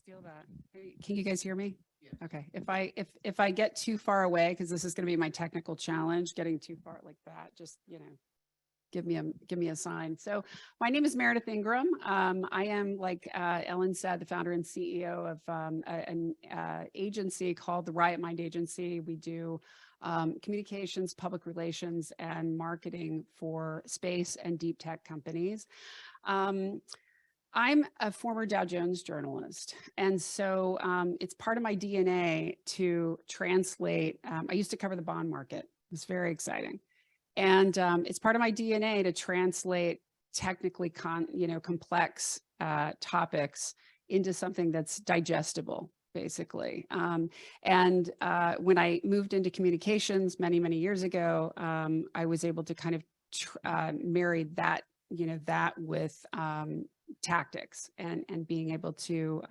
steal that. Can you guys hear me? Yes. Okay. If I get too far away, because this is going to be my technical challenge, getting too far like that, just, give me a sign. So my name is Meredith Ingram. I am, like Ellen said, the founder and CEO of an agency called the RiotMind Agency. We do communications, public relations, and marketing for space and deep tech companies. I'm a former Dow Jones journalist, and so it's part of my DNA to translate. I used to cover the bond market. It's very exciting. And it's part of my DNA to translate technically complex topics into something that's digestible, basically. When I moved into communications many, many years ago, I was able to kind of marry that, that with tactics and being able to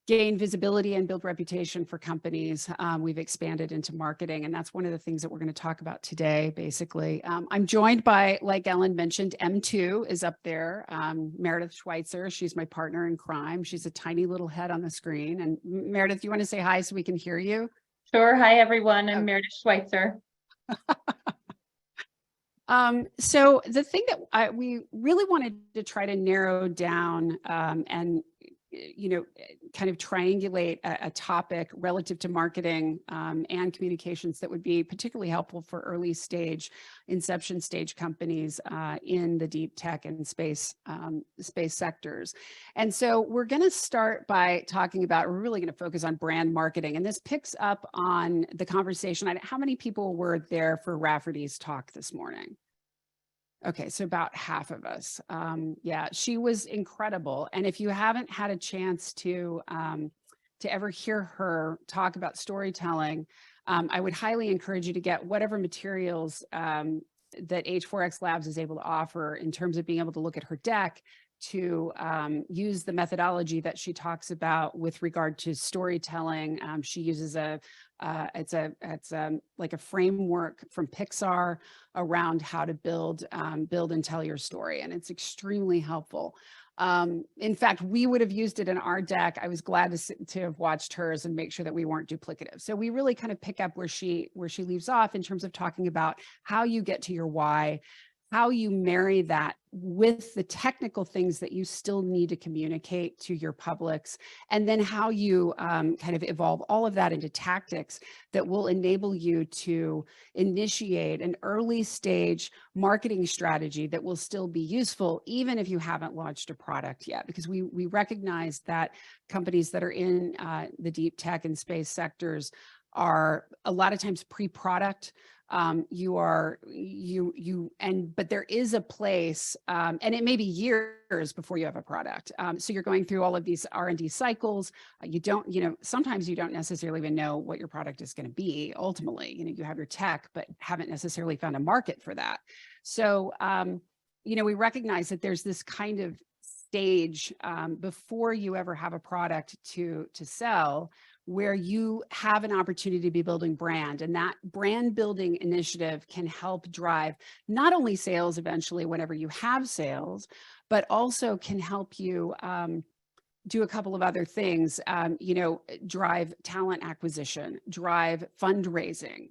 gain visibility and build reputation for companies. We've expanded into marketing, and that's one of the things that we're going to talk about today, basically. I'm joined by, like Ellen mentioned, M2 is up there, Meredith Schweitzer. She's my partner in crime. She's a tiny little head on the screen. And Meredith, you want to say hi so we can hear you? Sure. Hi, everyone. I'm Meredith Schweitzer. So the thing that we really wanted to try to narrow down and kind of triangulate a topic relative to marketing and communications that would be particularly helpful for early stage, inception stage companies in the deep tech and space sectors. And so we're going to start by talking about, we're really going to focus on brand marketing. And this picks up on the conversation. How many people were there for Rafferty's talk this morning? Okay, so about half of us. Yeah, she was incredible. And if you haven't had a chance to ever hear her talk about storytelling, I would highly encourage you to get whatever materials that H4X Labs is able to offer in terms of being able to look at her deck, to use the methodology that she talks about with regard to storytelling. She uses it's like a framework from Pixar around how to build and tell your story, and it's extremely helpful. In fact, we would have used it in our deck. I was glad to have watched hers and make sure that we weren't duplicative. So we really kind of pick up where she leaves off in terms of talking about how you get to your why, how you marry that with the technical things that you still need to communicate to your publics, and then how you kind of evolve all of that into tactics that will enable you to initiate an early stage marketing strategy that will still be useful, even if you haven't launched a product yet. Because we recognize that companies that are in the deep tech and space sectors are a lot of times pre-product. But there is a place, and it may be years before you have a product. So you're going through all of these R&D cycles. Sometimes you don't necessarily even know what your product is going to be. Ultimately, you have your tech, but haven't necessarily found a market for that. So, we recognize that there's this kind of stage before you ever have a product to sell, where you have an opportunity to be building brand, and that brand building initiative can help drive not only sales eventually whenever you have sales, but also can help you do a couple of other things, drive talent acquisition, drive fundraising,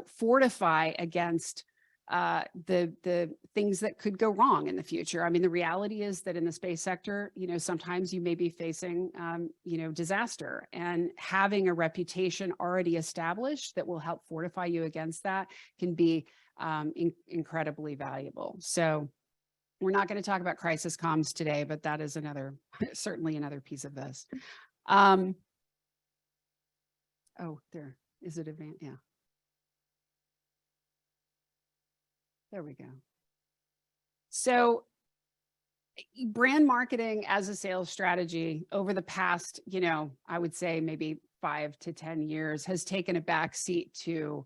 fortify against the things that could go wrong in the future. I mean, the reality is that in the space sector, sometimes you may be facing, disaster, and having a reputation already established that will help fortify you against that can be incredibly valuable. So we're not going to talk about crisis comms today, but that is certainly another piece of this. Oh, there is it. Yeah. There we go. So brand marketing as a sales strategy over the past, I would say maybe 5 to 10 years has taken a back seat to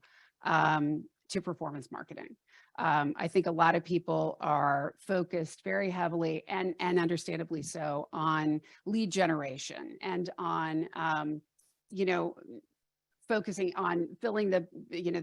performance marketing. I think a lot of people are focused very heavily and understandably so on lead generation and on, focusing on filling the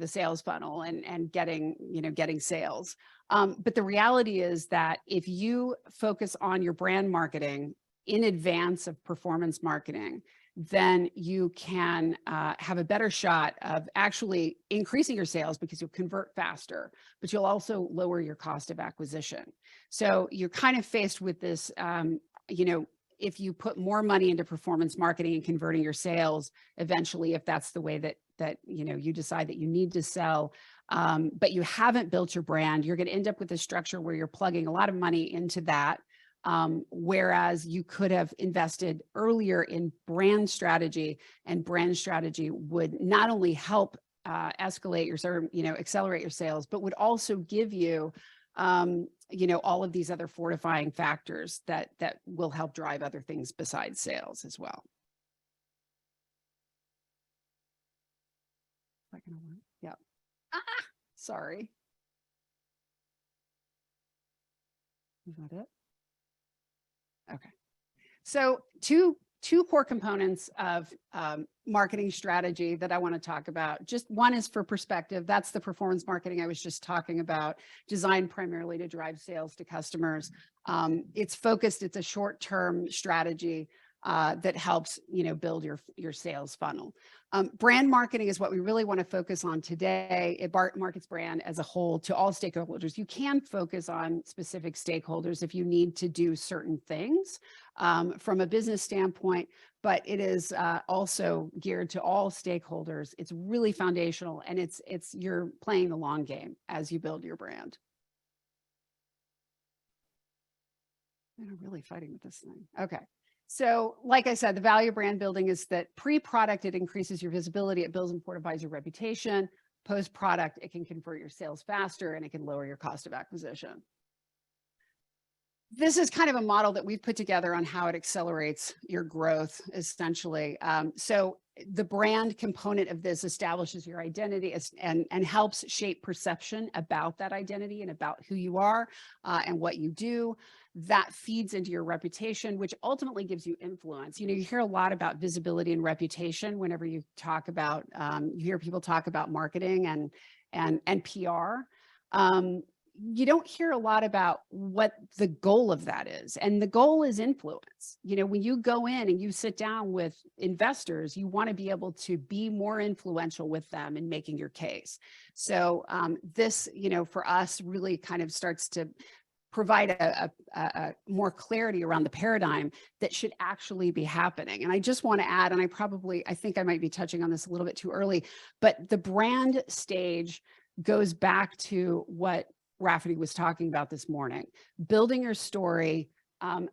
sales funnel and getting sales. But the reality is that if you focus on your brand marketing, in advance of performance marketing, then you can have a better shot of actually increasing your sales because you'll convert faster, but you'll also lower your cost of acquisition. So you're kind of faced with this, if you put more money into performance marketing and converting your sales, eventually, if that's the way that you decide that you need to sell, but you haven't built your brand, you're going to end up with a structure where you're plugging a lot of money into that. Whereas you could have invested earlier in brand strategy, and brand strategy would not only help escalate your accelerate your sales, but would also give you, all of these other fortifying factors that will help drive other things besides sales as well. Yeah. Sorry. Is that it? Okay. So two core components of marketing strategy that I want to talk about. Just one is for perspective. That's the performance marketing I was just talking about, designed primarily to drive sales to customers. It's focused. It's a short-term strategy that helps build your sales funnel. Brand marketing is what we really want to focus on today. It markets brand as a whole to all stakeholders. You can focus on specific stakeholders if you need to do certain things from a business standpoint, but it is also geared to all stakeholders. It's really foundational, and you're playing the long game as you build your brand. I'm really fighting with this thing. Okay. So like I said, the value of brand building is that pre-product, it increases your visibility, it builds and fortifies your reputation. Post-product, it can convert your sales faster, and it can lower your cost of acquisition. This is kind of a model that we've put together on how it accelerates your growth, essentially. So the brand component of this establishes your identity and helps shape perception about that identity and about who you are and what you do. That feeds into your reputation, which ultimately gives you influence. You hear a lot about visibility and reputation whenever you talk about, you hear people talk about marketing and PR. You don't hear a lot about what the goal of that is. And the goal is influence. When you go in and you sit down with investors, you want to be able to be more influential with them in making your case. This, for us really kind of starts to provide a more clarity around the paradigm that should actually be happening. And I just want to add, and I think I might be touching on this a little bit too early, but the brand stage goes back to what Rafferty was talking about this morning, building your story,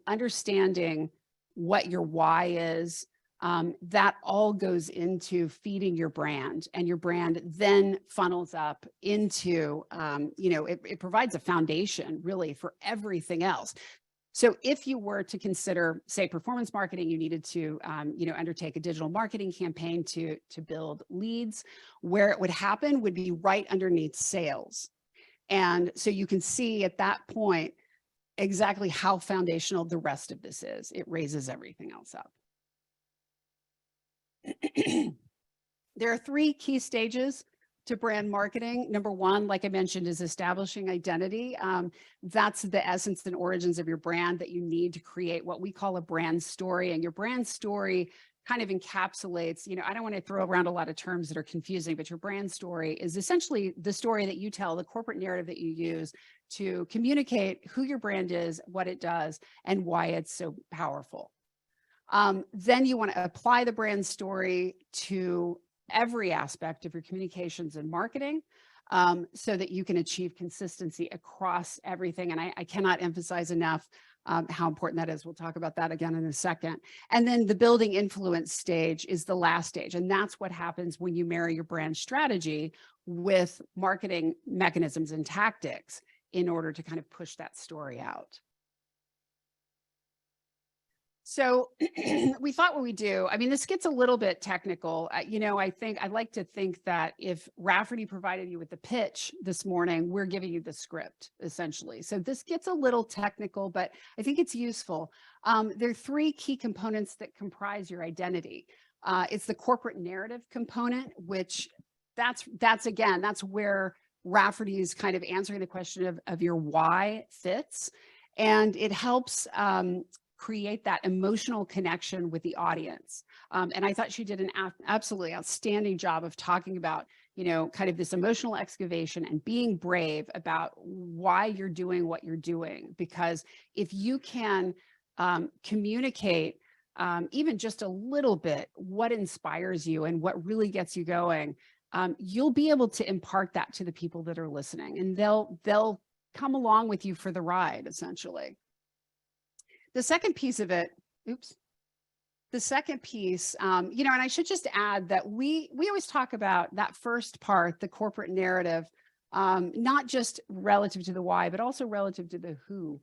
understanding what your why is. That all goes into feeding your brand, and your brand then funnels up into, it provides a foundation really for everything else. So if you were to consider, say, performance marketing, you needed to, undertake a digital marketing campaign to build leads. Where it would happen would be right underneath sales. And so you can see at that point exactly how foundational the rest of this is. It raises everything else up. There are 3 key stages to brand marketing. Number 1, like I mentioned, is establishing identity. That's the essence and origins of your brand that you need to create what we call a brand story. And your brand story kind of encapsulates, I don't want to throw around a lot of terms that are confusing, but your brand story is essentially the story that you tell, the corporate narrative that you use to communicate who your brand is, what it does, and why it's so powerful. Then you want to apply the brand story to every aspect of your communications and marketing so that you can achieve consistency across everything. And I cannot emphasize enough how important that is. We'll talk about that again in a second. And then the building influence stage is the last stage. And that's what happens when you marry your brand strategy with marketing mechanisms and tactics in order to kind of push that story out. So we thought what we do, this gets a little bit technical. I'd like to think that if Rafferty provided you with the pitch this morning, we're giving you the script essentially. So this gets a little technical, but I think it's useful. There are 3 key components that comprise your identity. It's the corporate narrative component, which that's where Rafferty's kind of answering the question of your why fits. And it helps create that emotional connection with the audience. And I thought she did an absolutely outstanding job of talking about, you know, kind of this emotional excavation and being brave about why you're doing what you're doing. Because if you can communicate even just a little bit what inspires you and what really gets you going, you'll be able to impart that to the people that are listening, and they'll come along with you for the ride, essentially. The second piece of it, the second piece, you know, and I should just add that we always talk about that first part, the corporate narrative, not just relative to the why, but also relative to the who,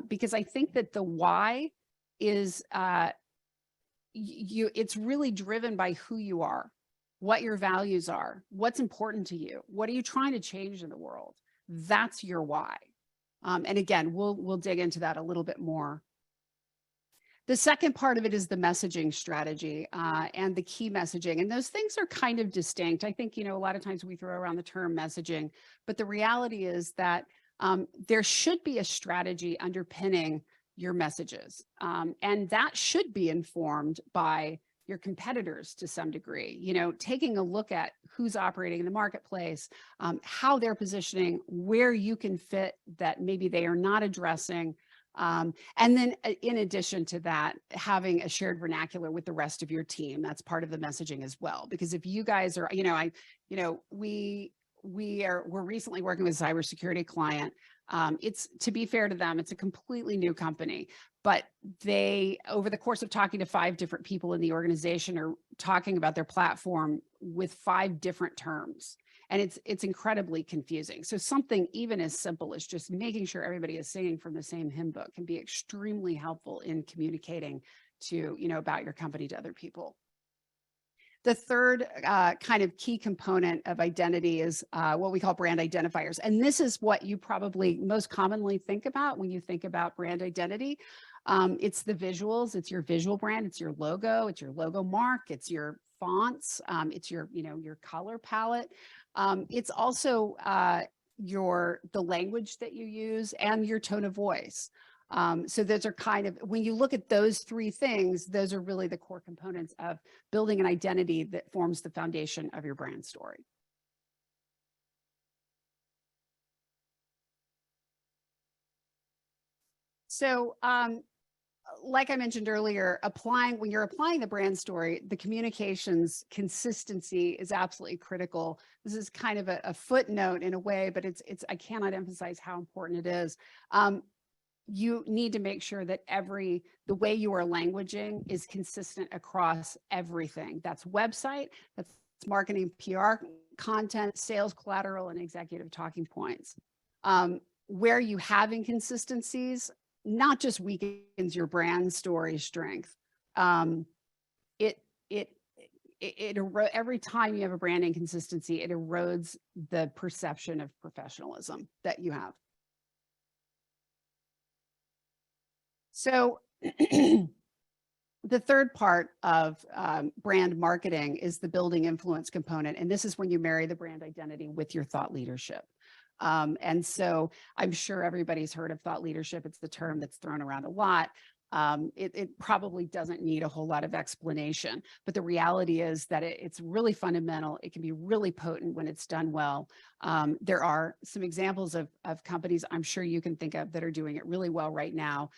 because I think that the why is it's really driven by who you are, what your values are, what's important to you, what are you trying to change in the world. That's your why. And again, we'll dig into that a little bit more. The second part of it is the messaging strategy and the key messaging. And those things are kind of distinct. I think, you know, a lot of times we throw around the term messaging, but the reality is that there should be a strategy underpinning your messages. And that should be informed by your competitors to some degree, you know, taking a look at who's operating in the marketplace, how they're positioning, where you can fit that maybe they are not addressing. And then in addition to that, having a shared vernacular with the rest of your team, that's part of the messaging as well. Because if you guys are, you know, we're recently working with a cybersecurity client. It's, to be fair to them, it's a completely new company, but they, over the course of talking to 5 different people in the organization, are talking about their platform with 5 different terms. And it's incredibly confusing. So something even as simple as just making sure everybody is singing from the same hymn book can be extremely helpful in communicating to, you know, about your company to other people. The third kind of key component of identity is what we call brand identifiers. And this is what you probably most commonly think about when you think about brand identity. It's the visuals, it's your visual brand, it's your logo mark, it's your fonts, it's your, you know, your color palette. It's also the language that you use and your tone of voice. So those are kind of, when you look at those 3 things, those are really the core components of building an identity that forms the foundation of your brand story. So, like I mentioned earlier, when you're applying the brand story, the communications consistency is absolutely critical. This is kind of a footnote in a way, but I cannot emphasize how important it is. You need to make sure that the way you are languaging is consistent across everything. That's website, that's marketing, PR content, sales collateral, and executive talking points. Where you have inconsistencies, not just weakens your brand story strength. Every time you have a brand inconsistency, it erodes the perception of professionalism that you have. So the third part of brand marketing is the building influence component. And this is when you marry the brand identity with your thought leadership. And so I'm sure everybody's heard of thought leadership. It's the term that's thrown around a lot. It probably doesn't need a whole lot of explanation, but the reality is that it's really fundamental. It can be really potent when it's done well. There are some examples of companies I'm sure you can think of that are doing it really well right now.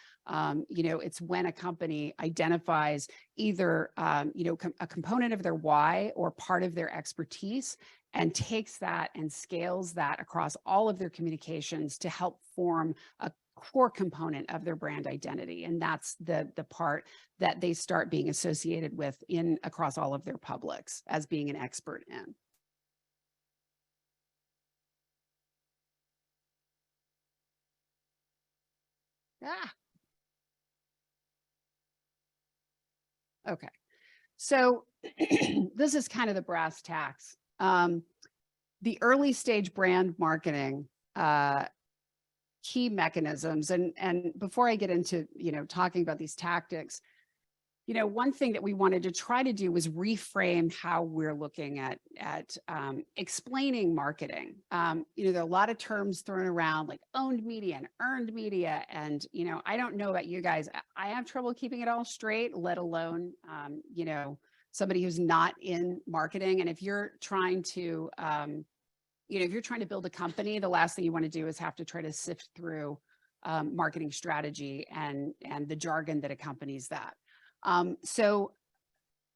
You know, it's when a company identifies either, you know, a component of their why or part of their expertise and takes that and scales that across all of their communications to help form a core component of their brand identity. And that's the part that they start being associated with across all of their publics as being an expert in. Okay. So this is kind of the brass tacks. The early stage brand marketing key mechanisms, and before I get into, you know, talking about these tactics, one thing that we wanted to try to do was reframe how we're looking at explaining marketing. There are a lot of terms thrown around like owned media and earned media. And, I don't know about you guys. I have trouble keeping it all straight, let alone, somebody who's not in marketing. And if you're trying to, build a company, the last thing you want to do is have to try to sift through marketing strategy and the jargon that accompanies that. So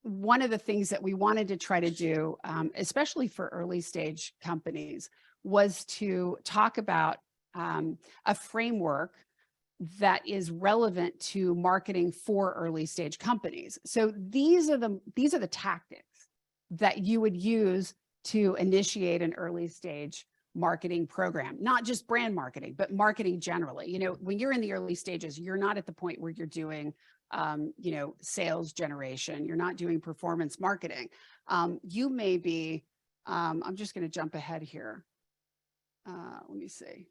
one of the things that we wanted to try to do, especially for early stage companies, was to talk about a framework that is relevant to marketing for early stage companies. So these are the tactics that you would use to initiate an early stage marketing program, not just brand marketing, but marketing generally. When you're in the early stages, you're not at the point where you're doing sales generation. You're not doing performance marketing. You may be, I'm just going to jump ahead here. Let me see.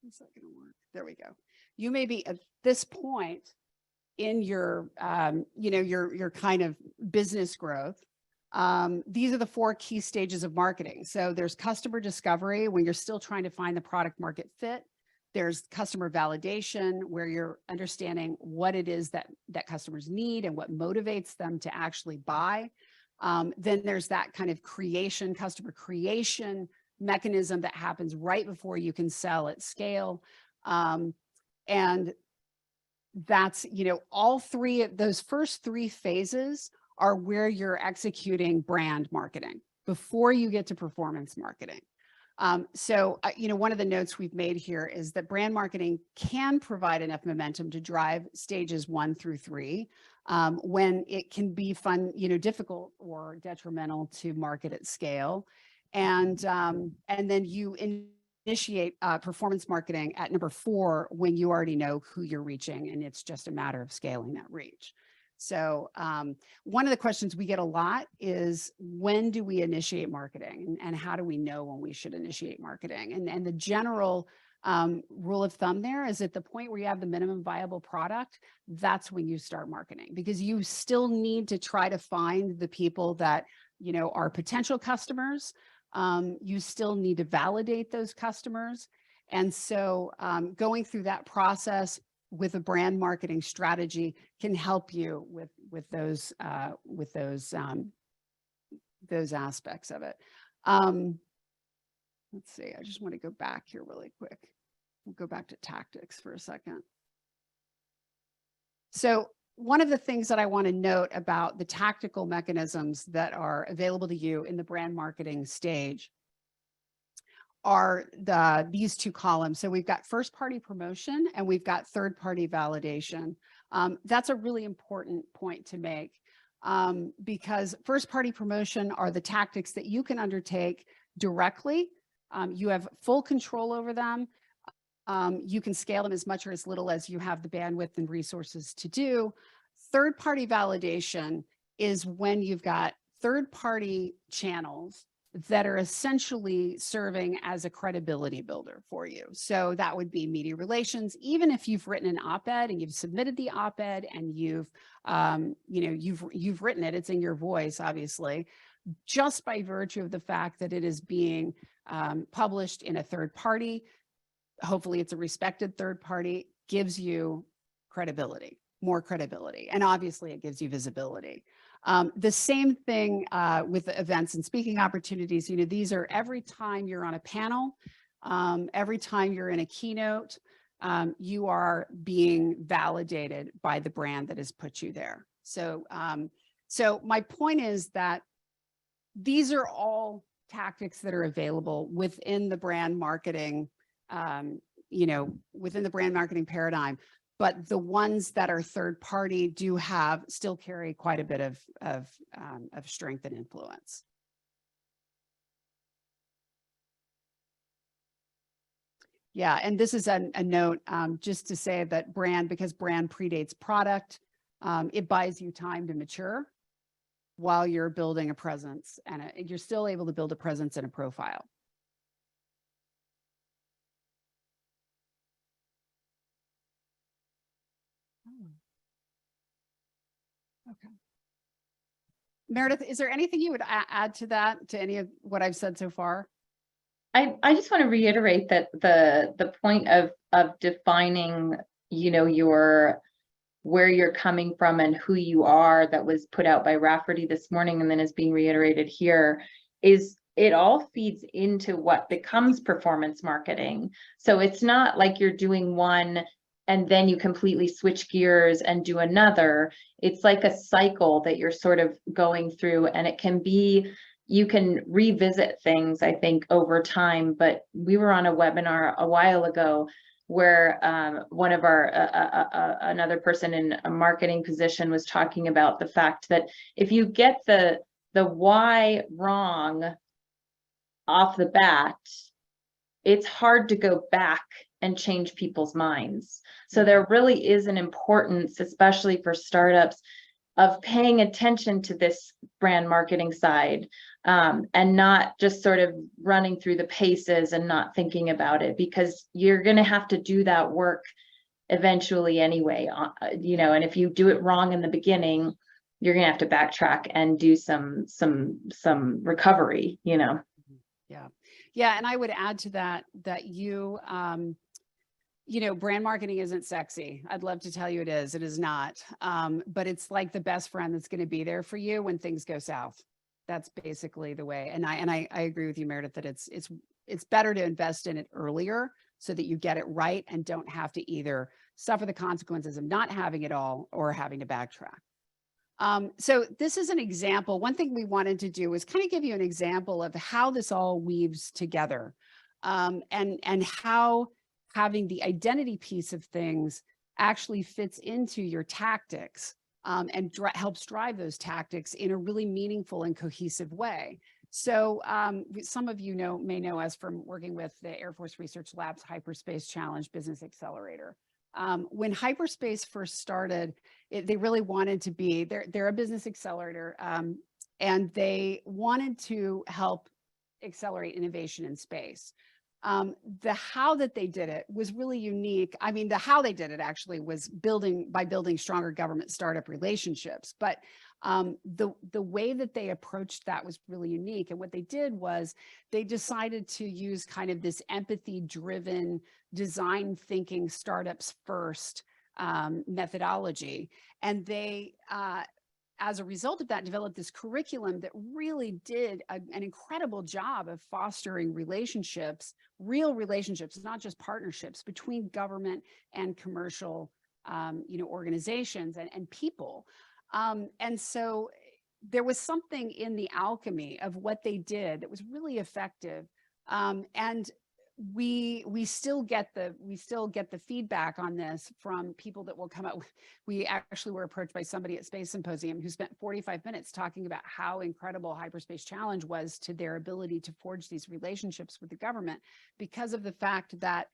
Is that going to work? There we go. You may be at this point in your, your kind of business growth. These are the 4 key stages of marketing. So there's customer discovery, when you're still trying to find the product market fit. There's customer validation, where you're understanding what it is that customers need and what motivates them to actually buy. Then there's that kind of customer creation mechanism that happens right before you can sell at scale. And that's, all 3 of those first 3 phases are where you're executing brand marketing before you get to performance marketing. So, one of the notes we've made here is that brand marketing can provide enough momentum to drive stages 1 through 3, when it can be difficult or detrimental to market at scale. And then you initiate performance marketing at number 4, when you already know who you're reaching, and it's just a matter of scaling that reach. So one of the questions we get a lot is, when do we initiate marketing, and how do we know when we should initiate marketing? And the general rule of thumb there is, at the point where you have the minimum viable product, that's when you start marketing, because you still need to try to find the people that, are potential customers. You still need to validate those customers. And so going through that process with a brand marketing strategy can help you with those aspects of it. Let's see, I just want to go back here really quick. We'll go back to tactics for a second. So one of the things that I want to note about the tactical mechanisms that are available to you in the brand marketing stage are these 2 columns. So we've got first party promotion and we've got third party validation. That's a really important point to make, because first party promotion are the tactics that you can undertake directly. You have full control over them. You can scale them as much or as little as you have the bandwidth and resources to do. Third party validation is when you've got third party channels that are essentially serving as a credibility builder for you. So that would be media relations. Even if you've written an op-ed and you've submitted the op-ed and you've written it, it's in your voice, obviously, just by virtue of the fact that it is being published in a third party, hopefully it's a respected third party, gives you credibility, more credibility. And obviously it gives you visibility. The same thing with the events and speaking opportunities. These are every time you're on a panel, every time you're in a keynote, you are being validated by the brand that has put you there. So, so my point is that these are all tactics that are available within the brand marketing, within the brand marketing paradigm. But the ones that are third party do still carry quite a bit of strength and influence. Yeah, and this is a note just to say that because brand predates product, it buys you time to mature while you're building a presence, and you're still able to build a presence and a profile. Okay. Meredith, is there anything you would add to that, to any of what I've said so far? I just want to reiterate that the point of defining, where you're coming from and who you are, that was put out by Rafferty this morning and then is being reiterated here, is it all feeds into what becomes performance marketing. So it's not like you're doing one and then you completely switch gears and do another. It's like a cycle that you're sort of going through, and it can be, you can revisit things, I think, over time. But we were on a webinar a while ago where one of our another person in a marketing position was talking about the fact that if you get the why wrong off the bat, it's hard to go back and change people's minds. So there really is an importance, especially for startups, of paying attention to this brand marketing side, and not just sort of running through the paces and not thinking about it, because you're going to have to do that work eventually anyway, and if you do it wrong in the beginning, you're going to have to backtrack and do some recovery, Yeah. And I would add to that, brand marketing isn't sexy. I'd love to tell you it is. It is not. But it's like the best friend that's going to be there for you when things go south. That's basically the way. And I agree with you, Meredith, that it's better to invest in it earlier so that you get it right and don't have to either suffer the consequences of not having it all or having to backtrack. So this is an example. One thing we wanted to do was kind of give you an example of how this all weaves together, and how having the identity piece of things actually fits into your tactics, and helps drive those tactics in a really meaningful and cohesive way. So some of you may know us from working with the Air Force Research Labs Hyperspace Challenge Business Accelerator. When Hyperspace first started, they really wanted to be, they're a business accelerator, and they wanted to help accelerate innovation in space. The how that they did it was really unique. I mean, the how they did it actually was by building stronger government startup relationships. But the way that they approached that was really unique. And what they did was they decided to use kind of this empathy-driven design thinking startups first methodology. And they, as a result of that, developed this curriculum that really did an incredible job of fostering relationships, real relationships, not just partnerships, between government and commercial organizations and people. And so there was something in the alchemy of what they did that was really effective. And we still get the feedback on this from people that will come out. We actually were approached by somebody at Space Symposium who spent 45 minutes talking about how incredible Hyperspace Challenge was to their ability to forge these relationships with the government, because of the fact that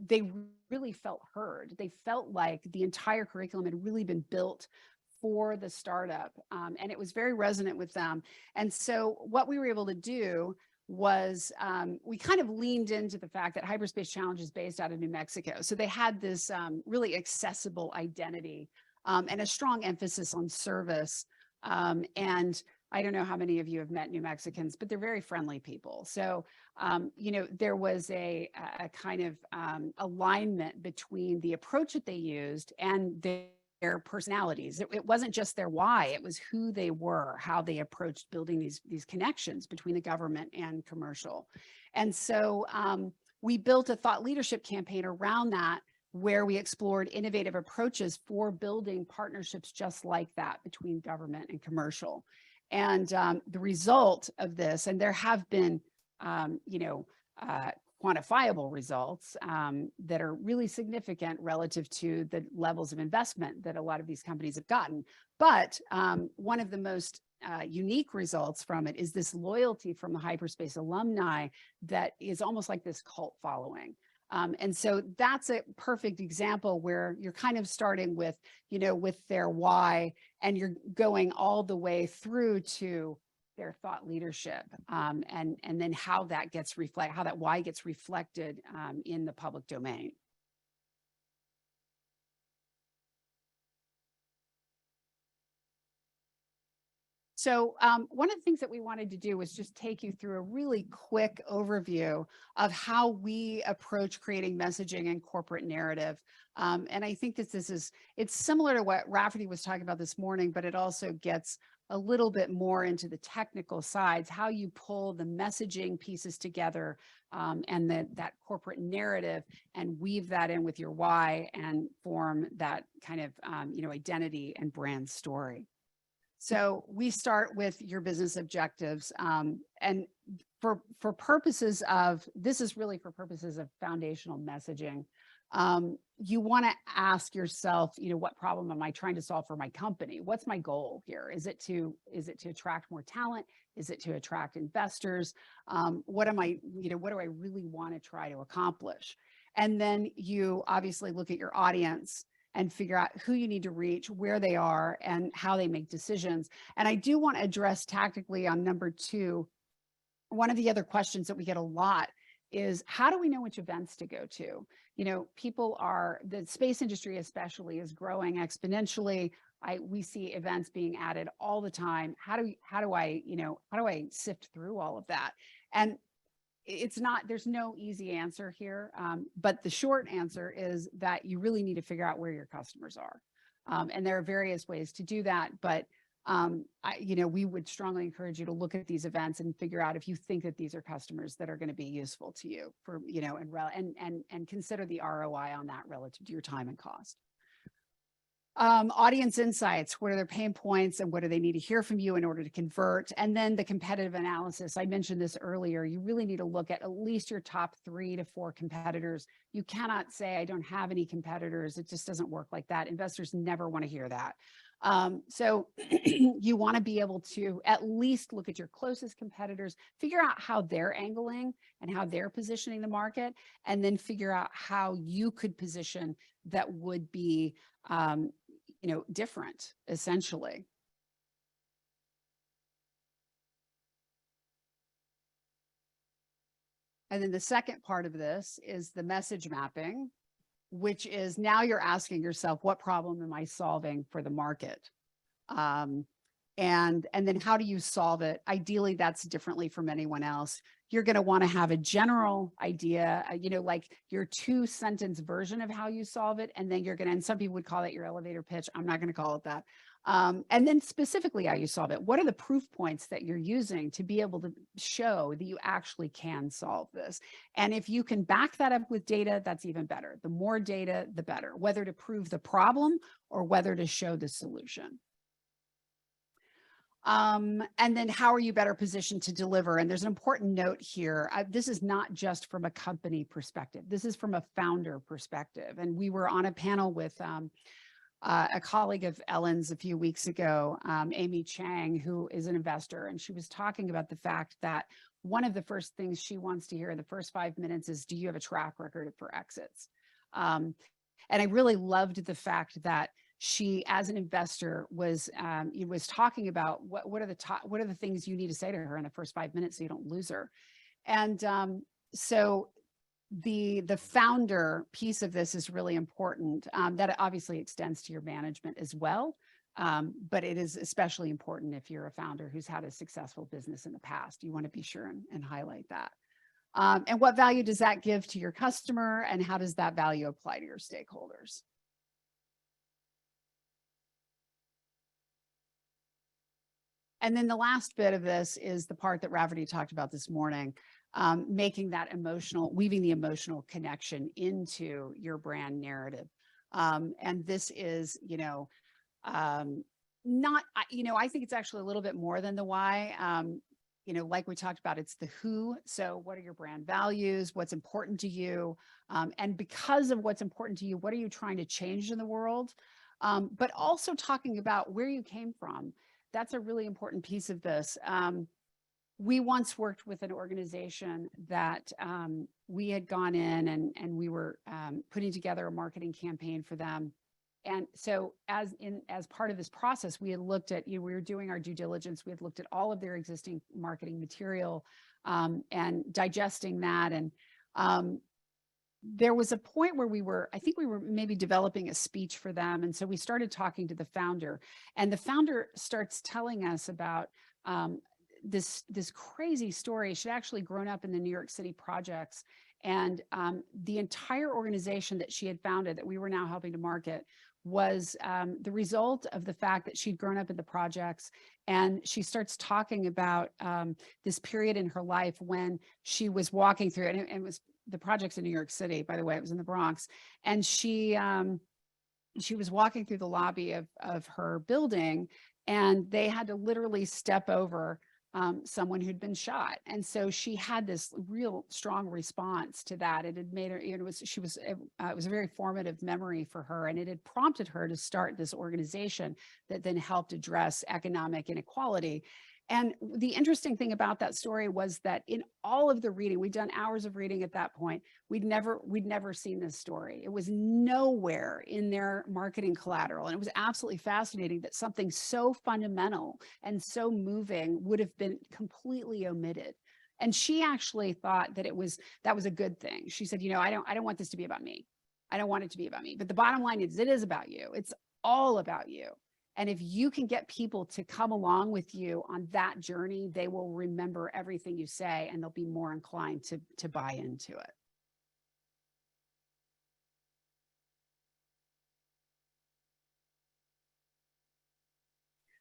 they really felt heard. They felt like the entire curriculum had really been built for the startup, and it was very resonant with them. And so what we were able to do was we kind of leaned into the fact that Hyperspace Challenge is based out of New Mexico. So they had this really accessible identity, and a strong emphasis on service. And I don't know how many of you have met New Mexicans, but they're very friendly people. So, there was a kind of alignment between the approach that they used and their personalities. It wasn't just their why, it was who they were, how they approached building these connections between the government and commercial. And so we built a thought leadership campaign around that, where we explored innovative approaches for building partnerships just like that between government and commercial. And the result of this, and there have been, quantifiable results that are really significant relative to the levels of investment that a lot of these companies have gotten. But one of the most unique results from it is this loyalty from the Hyperspace alumni that is almost like this cult following. And so that's a perfect example where you're kind of starting with, with their why, and you're going all the way through to their thought leadership, and then how that why gets reflected in the public domain. So one of the things that we wanted to do was just take you through a really quick overview of how we approach creating messaging and corporate narrative. And I think that it's similar to what Rafferty was talking about this morning, but it also gets a little bit more into the technical sides, how you pull the messaging pieces together and that corporate narrative and weave that in with your why and form that kind of identity and brand story. So we start with your business objectives, and for purposes of, this is really for purposes of foundational messaging. You want to ask yourself, what problem am I trying to solve for my company? What's my goal here? Is it to attract more talent? Is it to attract investors? What do I really want to try to accomplish? And then you obviously look at your audience and figure out who you need to reach, where they are, and how they make decisions. And I do want to address tactically on number 2, one of the other questions that we get a lot is, how do we know which events to go to? The space industry especially is growing exponentially. We see events being added all the time. How do I sift through all of that? And there's no easy answer here, but the short answer is that you really need to figure out where your customers are. And there are various ways to do that, but we would strongly encourage you to look at these events and figure out if you think that these are customers that are going to be useful to you and consider the ROI on that relative to your time and cost. Audience insights, what are their pain points and what do they need to hear from you in order to convert? And then the competitive analysis. I mentioned this earlier. You really need to look at least your top 3 to 4 competitors. You cannot say, I don't have any competitors. It just doesn't work like that. Investors never want to hear that. So you want to be able to at least look at your closest competitors, figure out how they're angling and how they're positioning the market, and then figure out how you could position that would be different, essentially. And then the second part of this is the message mapping, which is now you're asking yourself, what problem am I solving for the market? And then how do you solve it? Ideally, that's differently from anyone else. You're going to want to have a general idea, like your 2-sentence version of how you solve it. And then and some people would call it your elevator pitch. I'm not going to call it that. And then specifically how you solve it. What are the proof points that you're using to be able to show that you actually can solve this? And if you can back that up with data, that's even better. The more data, the better, whether to prove the problem or whether to show the solution. And then how are you better positioned to deliver? And there's an important note here. This is not just from a company perspective. This is from a founder perspective. And we were on a panel with a colleague of Ellen's a few weeks ago, Amy Chang, who is an investor. And she was talking about the fact that one of the first things she wants to hear in the first 5 minutes is, do you have a track record for exits? And I really loved the fact that she, as an investor, was talking about what are the things you need to say to her in the first 5 minutes so you don't lose her. And so the founder piece of this is really important. That obviously extends to your management as well, but it is especially important if you're a founder who's had a successful business in the past. You want to be sure and highlight that. And what value does that give to your customer, and how does that value apply to your stakeholders? And then the last bit of this is the part that Rafferty talked about this morning, weaving the emotional connection into your brand narrative. And this is, I think it's actually a little bit more than the why. Like we talked about, it's the who. So what are your brand values? What's important to you? And because of what's important to you, what are you trying to change in the world? But also talking about where you came from. That's a really important piece of this. We once worked with an organization that we had gone in and we were putting together a marketing campaign for them. And so as part of this process, we had looked at, we were doing our due diligence. We had looked at all of their existing marketing material and digesting that. And there was a point where I think we were maybe developing a speech for them. And so we started talking to the founder, and the founder starts telling us about this crazy story. She'd actually grown up in the New York City projects, and the entire organization that she had founded that we were now helping to market was the result of the fact that she'd grown up in the projects. And she starts talking about this period in her life when she was walking through, and it was the projects in New York City, by the way, it was in the Bronx. And she was walking through the lobby of her building, and they had to literally step over someone who'd been shot. And so she had this real strong response to that. It had made her, it was a very formative memory for her. And it had prompted her to start this organization that then helped address economic inequality. And the interesting thing about that story was that in all of the reading, we'd done hours of reading at that point, we'd never seen this story. It was nowhere in their marketing collateral. And it was absolutely fascinating that something so fundamental and so moving would have been completely omitted. And she actually thought that that was a good thing. She said, I don't want this to be about me. I don't want it to be about me. But the bottom line is, it is about you. It's all about you. And if you can get people to come along with you on that journey, they will remember everything you say, and they'll be more inclined to buy into it.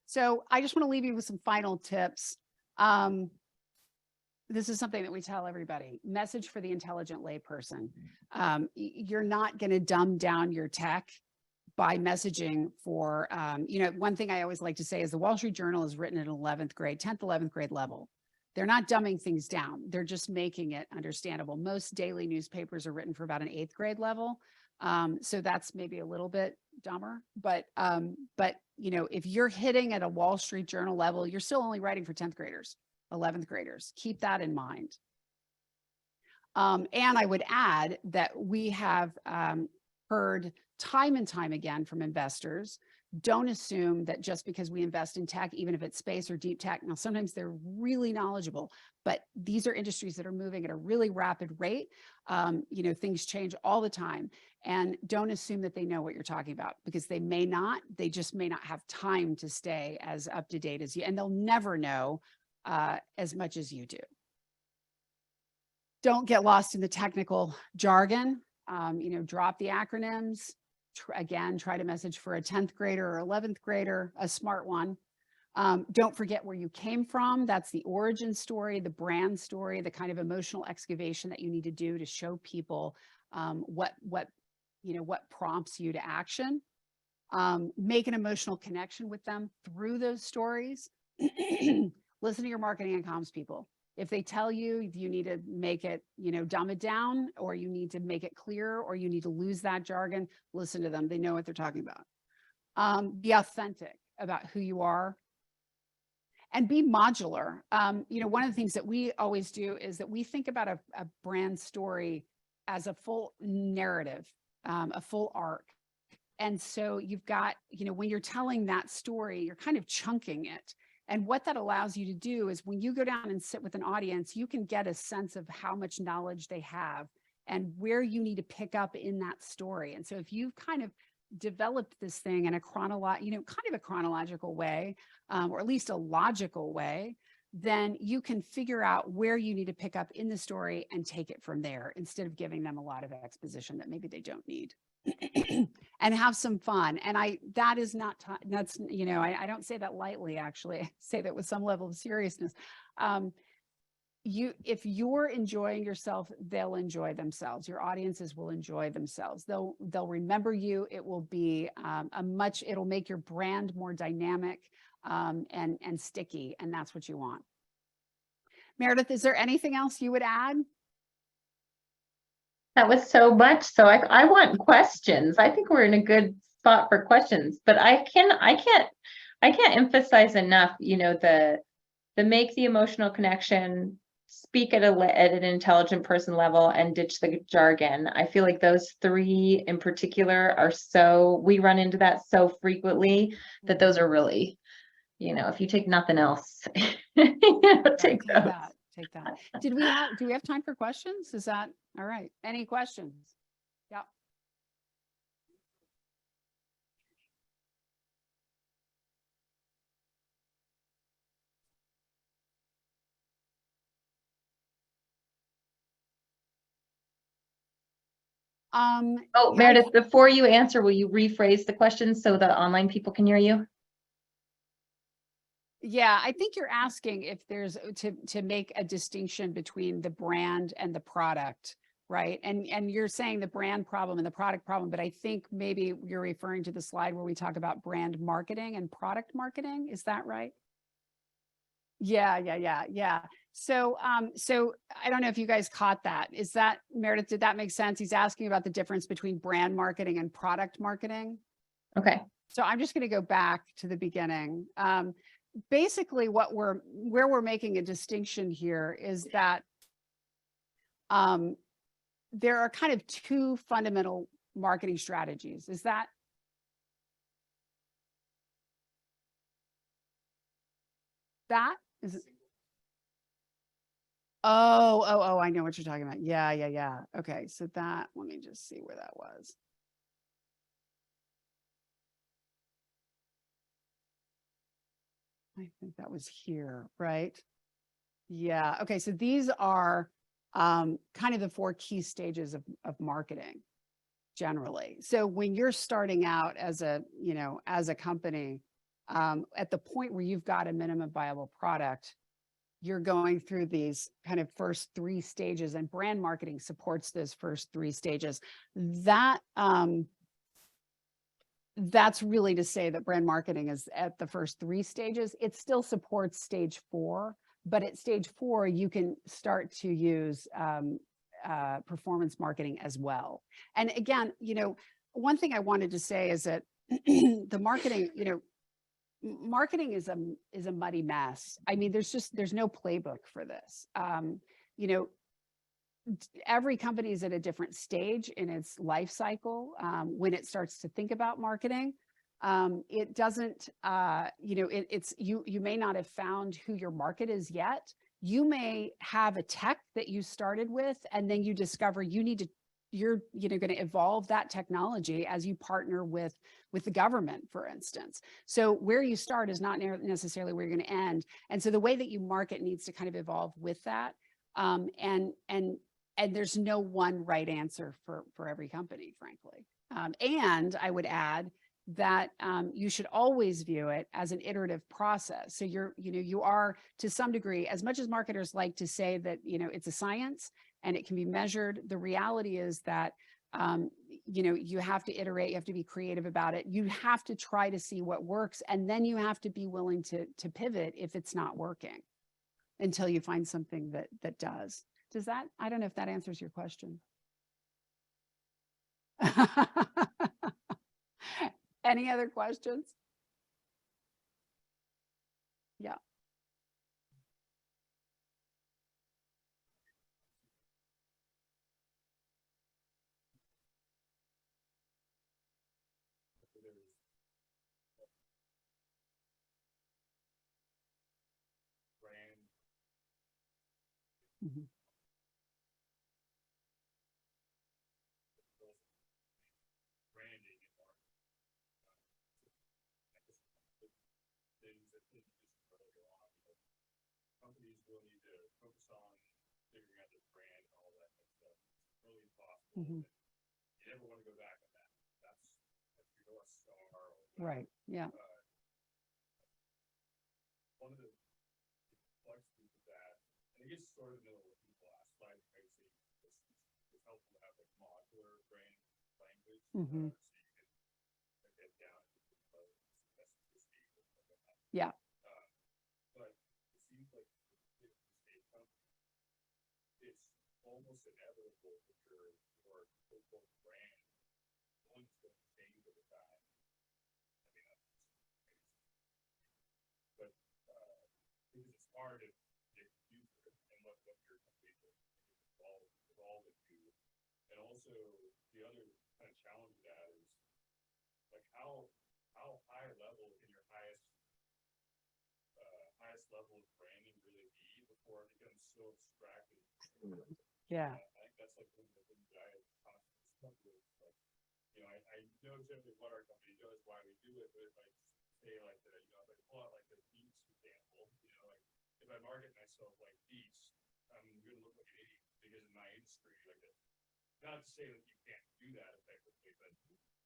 So I just want to leave you with some final tips. This is something that we tell everybody: message for the intelligent layperson. You're not going to dumb down your tech by messaging for, one thing I always like to say is the Wall Street Journal is written at 11th grade, 10th, 11th grade level. They're not dumbing things down. They're just making it understandable. Most daily newspapers are written for about an 8th grade level. So that's maybe a little bit dumber, but if you're hitting at a Wall Street Journal level, you're still only writing for 10th graders, 11th graders. Keep that in mind. And I would add that we have heard time and time again from investors, don't assume that just because we invest in tech, even if it's space or deep tech, now sometimes they're really knowledgeable, but these are industries that are moving at a really rapid rate. Things change all the time, and don't assume that they know what you're talking about, because they may not. They just may not have time to stay as up to date as you, and they'll never know as much as you do. Don't get lost in the technical jargon. Drop the acronyms. Again, try to message for a 10th grader or 11th grader, a smart one. Don't forget where you came from. That's the origin story, the brand story, the kind of emotional excavation that you need to do to show people what prompts you to action. Make an emotional connection with them through those stories. Listen to your marketing and comms people. If they tell you need to make it, dumb it down, or you need to make it clear, or you need to lose that jargon, listen to them. They know what they're talking about. Be authentic about who you are, and be modular. One of the things that we always do is that we think about a brand story as a full narrative, a full arc. And so you've got, when you're telling that story, you're kind of chunking it. And what that allows you to do is when you go down and sit with an audience, you can get a sense of how much knowledge they have and where you need to pick up in that story. And so if you've kind of developed this thing in a chronological way, or at least a logical way, then you can figure out where you need to pick up in the story and take it from there, instead of giving them a lot of exposition that maybe they don't need. And have some fun. And I don't say that lightly, actually. I say that with some level of seriousness. If you're enjoying yourself, they'll enjoy themselves. Your audiences will enjoy themselves. They'll remember you. It will be it'll make your brand more dynamic and sticky. And that's what you want. Meredith, is there anything else you would add? That was so much. So I want questions. I think we're in a good spot for questions, but I can't emphasize enough, the make the emotional connection, speak at an intelligent person level, and ditch the jargon. I feel like those three in particular we run into that so frequently that those are really, if you take nothing else, take those. Take that. Do we have time for questions? Is that all right? Any questions? Oh, Yeah, Meredith, before you answer, will you rephrase the question so the online people can hear you? yeah, I think you're asking if there's to make a distinction between the brand and the product, right? And you're saying the brand problem and the product problem, but I think maybe you're referring to the slide where we talk about brand marketing and product marketing. Is that right? Yeah. So, so I don't know if you guys caught that. Is that, Meredith, did that make sense? He's asking about the difference between brand marketing and product marketing. Okay. So I'm just going to go back to the beginning. Basically where we're making a distinction here is that there are kind of two fundamental marketing strategies. Is that is it? Oh, I know what you're talking about. Yeah. Okay, so that, let me just see where that was. I think that was here, right? Yeah. Okay. So these are kind of the four key stages of marketing generally. So when you're starting out as a, as a company, at the point where you've got a minimum viable product, you're going through these kind of first three stages, and brand marketing supports those first three stages. That's really to say that brand marketing is at the first three stages. It still supports stage 4, but at stage 4, you can start to use performance marketing as well. And again, one thing I wanted to say is that the marketing, marketing is a muddy mess. I mean, there's no playbook for this. Every company is at a different stage in its life cycle when it starts to think about marketing. It doesn't, you may not have found who your market is yet. You may have a tech that you started with, and then you discover you're going to evolve that technology as you partner with the government, for instance. So where you start is not necessarily where you're going to end. And so the way that you market needs to kind of evolve with that. And there's no one right answer for every company, frankly. And I would add that you should always view it as an iterative process. So you are to some degree, as much as marketers like to say that, it's a science and it can be measured. The reality is that, you have to iterate, you have to be creative about it. You have to try to see what works. And then you have to be willing to pivot if it's not working until you find something that does. Does that, I don't know if that answers your question. Any other questions? Yeah. Mm-hmm. Mm-hmm. Right. Yeah. Mm-hmm. Yeah. Yeah. can't do that effectively, but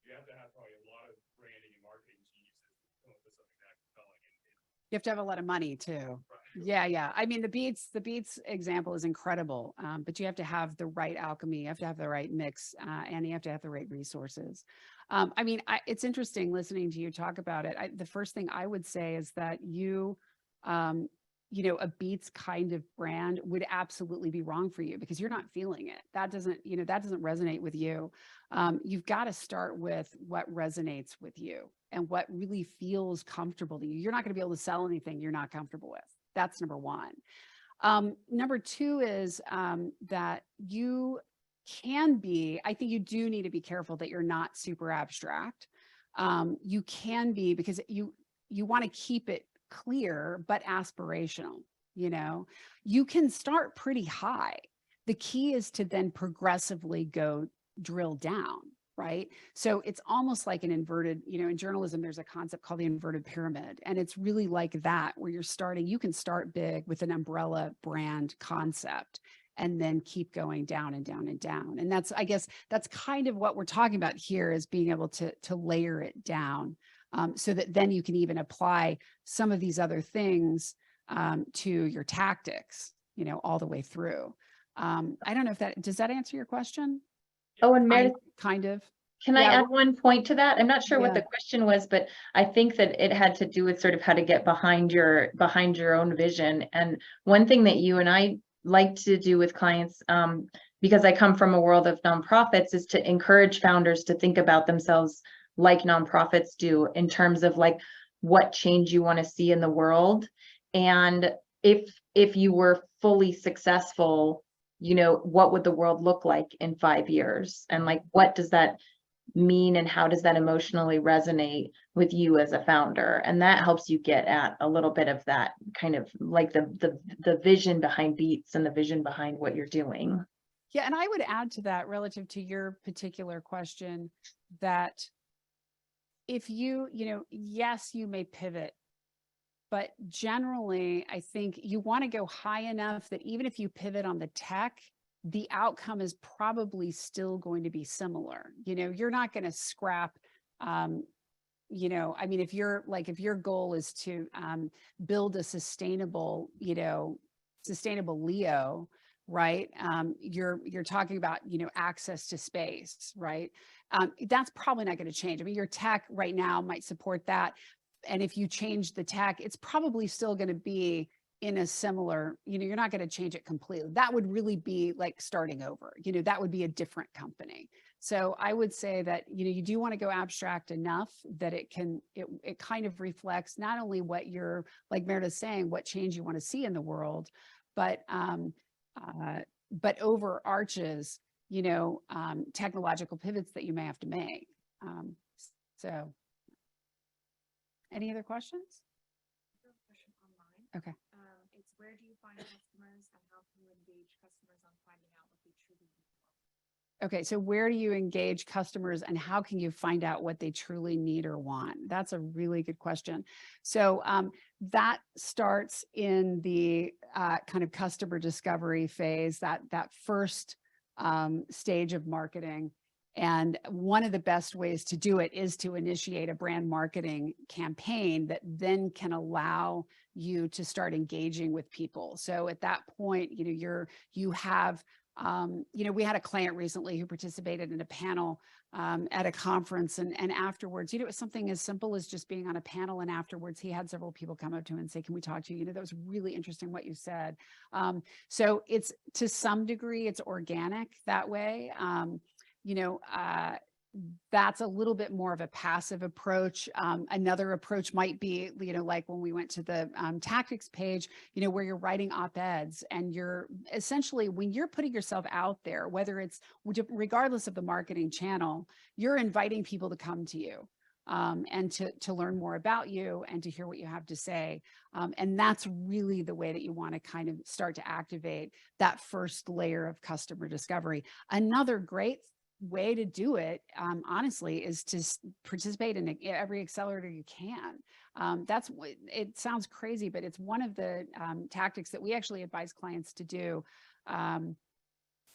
you have to have probably a lot of branding and marketing geniuses to come up with something that compelling. You have to have a lot of money too. Right. Yeah. I mean, the Beats example is incredible, but you have to have the right alchemy. You have to have the right mix, and you have to have the right resources. I mean, it's interesting listening to you talk about it. The first thing I would say is that a Beats kind of brand would absolutely be wrong for you because you're not feeling it. That doesn't resonate with you. You've got to start with what resonates with you and what really feels comfortable to you. You're not going to be able to sell anything you're not comfortable with. That's number one. Number two is that you can be, I think you do need to be careful that you're not super abstract. You can be, because you want to keep it clear, but aspirational. You can start pretty high. The key is to then progressively go drill down, right? So it's almost like an inverted, in journalism, there's a concept called the inverted pyramid. And it's really like that, where you can start big with an umbrella brand concept and then keep going down and down and down. And I guess that's kind of what we're talking about here, is being able to layer it down, so that then you can even apply some of these other things to your tactics, all the way through. I don't know if does that answer your question? Oh, and Meredith, kind of. can I add one point to that? I'm not sure what the question was, but I think that it had to do with sort of how to get behind your own vision. And one thing that you and I like to do with clients, because I come from a world of nonprofits, is to encourage founders to think about themselves like nonprofits do, in terms of like what change you want to see in the world. And if you were fully successful, what would the world look like in 5 years? And like, what does that mean, and how does that emotionally resonate with you as a founder? And that helps you get at a little bit of that kind of like the vision behind Beats and the vision behind what you're doing. Yeah, and I would add to that, relative to your particular question, that if yes, you may pivot, but generally, I think you want to go high enough that even if you pivot on the tech, the outcome is probably still going to be similar. You're not going to scrap, I mean, if your goal is to build a sustainable LEO, right? You're talking about, access to space, right? That's probably not going to change. I mean, your tech right now might support that. And if you change the tech, it's probably still going to be in a similar, you're not going to change it completely. That would really be like starting over, that would be a different company. So I would say that, you do want to go abstract enough that it kind of reflects not only what you're, like Meredith's saying, what change you want to see in the world, but overarches, technological pivots that you may have to make. So any other questions? Question online. Okay. It's, where do you find customers, and how can you engage customers on finding out what they truly need? Okay, so where do you engage customers, and how can you find out what they truly need or want? That's a really good question. So that starts in the kind of customer discovery phase, that first stage of marketing. And one of the best ways to do it is to initiate a brand marketing campaign that then can allow you to start engaging with people. So at that point, we had a client recently who participated in a panel at a conference, and afterwards, it was something as simple as just being on a panel, and afterwards he had several people come up to him and say, "Can we talk to you? That was really interesting what you said." So it's, to some degree, it's organic that way. That's a little bit more of a passive approach. Another approach might be, like when we went to the tactics page, where you're writing op-eds, and you're essentially, when you're putting yourself out there, whether it's, regardless of the marketing channel, you're inviting people to come to you and to learn more about you and to hear what you have to say. And that's really the way that you want to kind of start to activate that first layer of customer discovery. Another great way to do it, honestly, is to participate in every accelerator you can. It sounds crazy, but it's one of the tactics that we actually advise clients to do.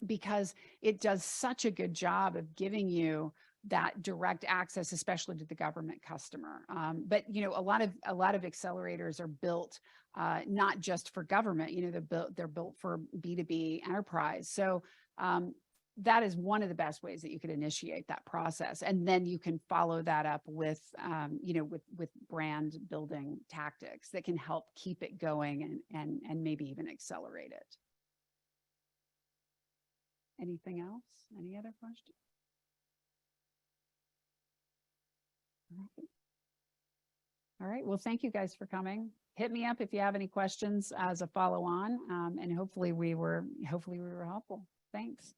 because it does such a good job of giving you that direct access, especially to the government customer. But you know, a lot of accelerators are built not just for government. You know, they're built for B2B enterprise. So that is one of the best ways that you could initiate that process, and then you can follow that up with you know, with brand building tactics that can help keep it going and maybe even accelerate it. Anything else? Any other questions? All right. Well, thank you guys for coming. Hit me up if you have any questions as a follow on, and hopefully we were helpful. Thanks.